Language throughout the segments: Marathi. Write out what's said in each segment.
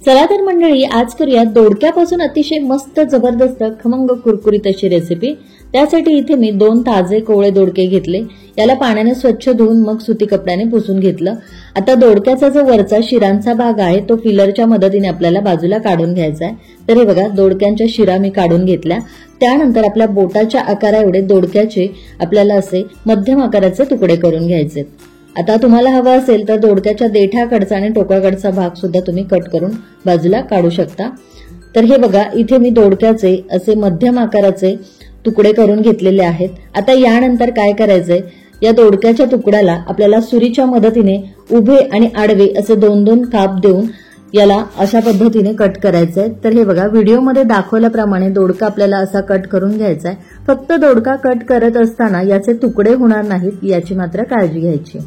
चला तर मंडळी, आज करूया दोडक्यापासून अतिशय मस्त जबरदस्त खमंग कुरकुरीत अशी रेसिपी। त्यासाठी इथे मी 2 ताजे कोवळे दोडके घेतले। याला पाण्याने स्वच्छ धुवून मग सुती कपड्याने पुसून घेतलं। आता दोडक्याचा जो वरचा शिरांचा भाग आहे तो फिलरच्या मदतीने आपल्याला बाजूला काढून घ्यायचा आहे। तर हे बघा, दोडक्यांच्या शिरा मी काढून घेतल्या। त्यानंतर आपल्या बोटाच्या आकारा एवढे दोडक्याचे आपल्याला असे मध्यम आकाराचे तुकडे करून घ्यायचे। आता तुम्हाला हवा असेल तर दोडक्याच्या देठाकडचा आणि टोकाकडचा भाग सुद्धा तुम्ही कट करून बाजूला काढू शकता। तर हे बघा, इथे मी दोडक्याचे असे मध्यम आकाराचे तुकडे करून घेतलेले आहेत। आता यानंतर काय करायचंय, या दोडक्याच्या तुकड्याला आपल्याला सुरीच्या मदतीने उभे आणि आडवे असे 2-2 काप देऊन याला अशा पद्धतीने कट करायचंय। तर हे बघा, व्हिडिओमध्ये दाखवल्याप्रमाणे दोडका आपल्याला असा कट करून घ्यायचा आहे। फक्त दोडका कट करत असताना याचे तुकडे होणार नाहीत याची मात्र काळजी घ्यायची।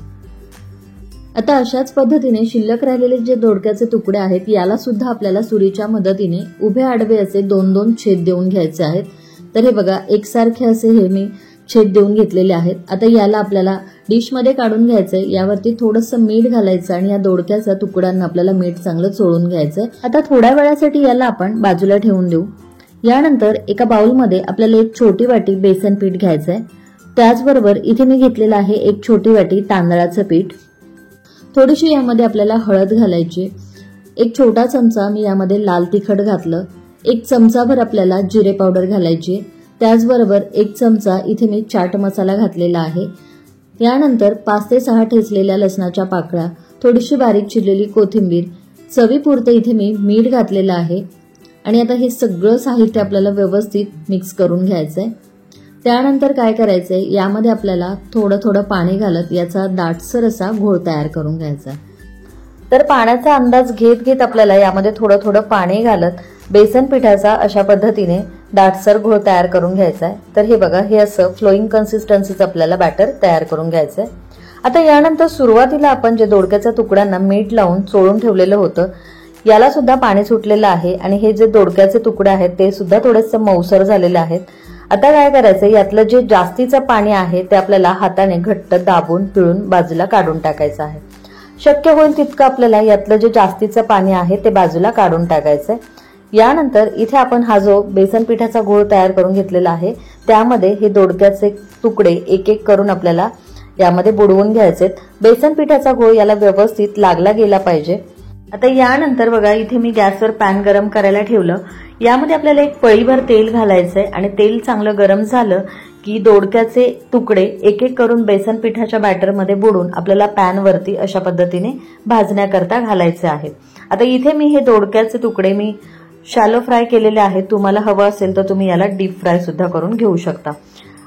आता अशाच पद्धतीने शिल्लक राहिलेले जे दोडक्याचे तुकडे आहेत याला सुद्धा आपल्याला सुरीच्या मदतीने उभे आडवे असे 2-2 छेद देऊन घ्यायचे आहेत। तर हे बघा, एकसारखे असे हे मी छेद देऊन घेतलेले आहेत। आता याला आपल्याला डिश मध्ये काढून घ्यायचंय। यावरती थोडंसं मीठ घालायचं आणि या दोडक्याच्या तुकड्यांना आपल्याला मीठ चांगलं चोळून घ्यायचंय। आता थोड्या वेळासाठी याला आपण बाजूला ठेवून देऊ। यानंतर एका बाउलमध्ये आपल्याला एक छोटी वाटी बेसन पीठ घ्यायचंय। त्याचबरोबर इथे मी घेतलेलं आहे एक छोटी वाटी तांदळाचं पीठ। थोडीशी यामध्ये आपल्याला हळद घालायची। एक छोटा चमचा मी यामध्ये लाल तिखट घातलं। एक चमचाभर आपल्याला जिरे पावडर घालायची। त्याचबरोबर एक चमचा इथे मी चाट मसाला घातलेला आहे। यानंतर 5 ते 6 ठेचलेल्या लसणाच्या पाकळ्या, थोडीशी बारीक चिरलेली कोथिंबीर, चवीपुरतं इथे मी मीठ घातलेलं आहे। आणि आता हे सगळं साहित्य आपल्याला व्यवस्थित मिक्स करून घ्यायचंय। त्यानंतर काय करायचंय, यामध्ये आपल्याला थोडं थोडं पाणी घालत याचा दाटसर असा घोळ तयार करून घ्यायचा। तर पाण्याचा अंदाज घेत घेत आपल्याला यामध्ये थोडं थोडं पाणी घालत बेसन पिठाचा अशा पद्धतीने दाटसर घोळ तयार करून घ्यायचा आहे। तर हे बघा, हे असं फ्लोईंग कन्सिस्टन्सीचं आपल्याला बॅटर तयार करून घ्यायचंय। आता यानंतर सुरुवातीला आपण जे दोडक्याच्या तुकड्यांना मीठ लावून चोळून ठेवलेलं होतं याला सुद्धा पाणी सुटलेलं आहे आणि हे जे दोडक्याचे तुकडे आहेत ते सुद्धा थोडेसे मऊसर झालेले आहेत। आता काय करायचं, यातलं जे जास्तीचं पाणी आहे ते आपल्याला हाताने घट्ट दाबून पिळून बाजूला काढून टाकायचं आहे। शक्य होईल तितकं आपल्याला यातलं जे जास्तीचं पाणी आहे ते बाजूला काढून टाकायचंय। यानंतर इथे आपण हा जो बेसन पिठाचा घोळ तयार करून घेतलेला आहे त्यामध्ये हे दोडक्याचे तुकडे एक एक करून आपल्याला यामध्ये बुडवून घ्यायचे। बेसन पिठाचा घोळ याला व्यवस्थित लागला गेला पाहिजे। आता यानंतर बघा, इथे मी गॅसवर पॅन गरम करायला ठेवलं। यामध्ये आपल्याला एक पळीभर तेल घालायचंय आणि तेल चांगलं गरम झालं की दोडक्याचे तुकडे एक एक करून बेसन पिठाच्या बॅटरमध्ये बुडून आपल्याला पॅन वरती अशा पद्धतीने भाजण्याकरता घालायचे आहेत। आता इथे मी हे दोडक्याचे तुकडे मी शॅलो फ्राय केलेले आहेत। तुम्हाला हवं असेल तर तुम्ही याला डीप फ्राय सुद्धा करून घेऊ शकता।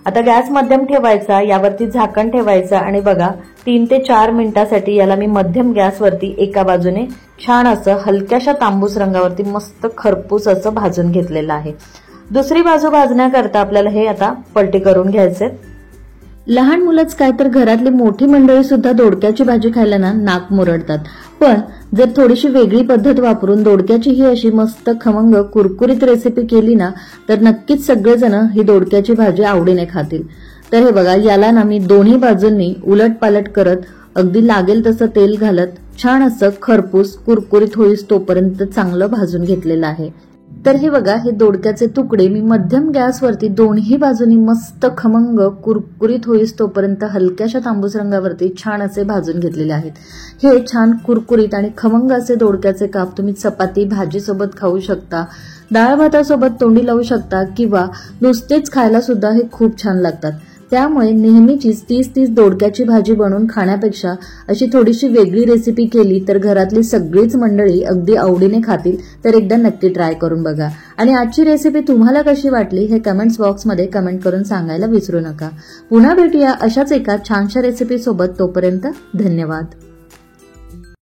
आता गॅस मध्यम ठेवायचा, यावरती झाकण ठेवायचं आणि बघा 3 ते 4 मिनिटांसाठी याला मी मध्यम गॅसवरती एका बाजूने छान असं हलक्याशा तांबूस रंगावरती मस्त खरपूस असं भाजून घेतलेलं आहे। दुसरी बाजू भाजण्याकरता आपल्याला हे आता पलटी करून घ्यायचे। लहान मुलंच काय तर घरातली मोठी मंडळी सुद्धा दोडक्याची भाजी खायला ना नाक मुरडतात। पण जर थोडीशी वेगळी पद्धत वापरून दोडक्याची ही अशी मस्त खमंग कुरकुरीत रेसिपी केली ना तर नक्कीच सगळेजण ही दोडक्याची भाजी आवडीने खातील। तर हे बघा, याला ना मी दोन्ही बाजूंनी उलटपालट करत अगदी लागेल तसं तेल घालत छान असं खरपूस कुरकुरीत होईस तोपर्यंत चांगलं भाजून घेतलेलं आहे। तर हे बघा, हे दोडक्याचे तुकडे मी मध्यम गॅसवरती दोन्ही बाजूनी मस्त खमंग कुरकुरीत होईस तोपर्यंत हलक्याशा तांबूस रंगावरती छान असे भाजून घेतलेले आहेत। हे छान कुरकुरीत आणि खमंग असे दोडक्याचे काप तुम्ही चपाती भाजी सोबत खाऊ शकता, डाळ भातासोबत तोंडी लावू शकता किंवा नुसतेच खायला सुद्धा हे खूप छान लागतात। त्यामुळे नेहमीचीच 30 दोडक्याची भाजी बनवून खाण्यापेक्षा अशी थोडीशी वेगळी रेसिपी केली तर घरातली सगळीच मंडळी अगदी आवडीने खातील। तर एकदा नक्की ट्राय करून बघा आणि आजची रेसिपी तुम्हाला कशी वाटली हे कमेंट्स बॉक्समध्ये कमेंट करून सांगायला विसरू नका। पुन्हा भेटूया अशाच एका छानशा रेसिपी सोबत। तोपर्यंत धन्यवाद।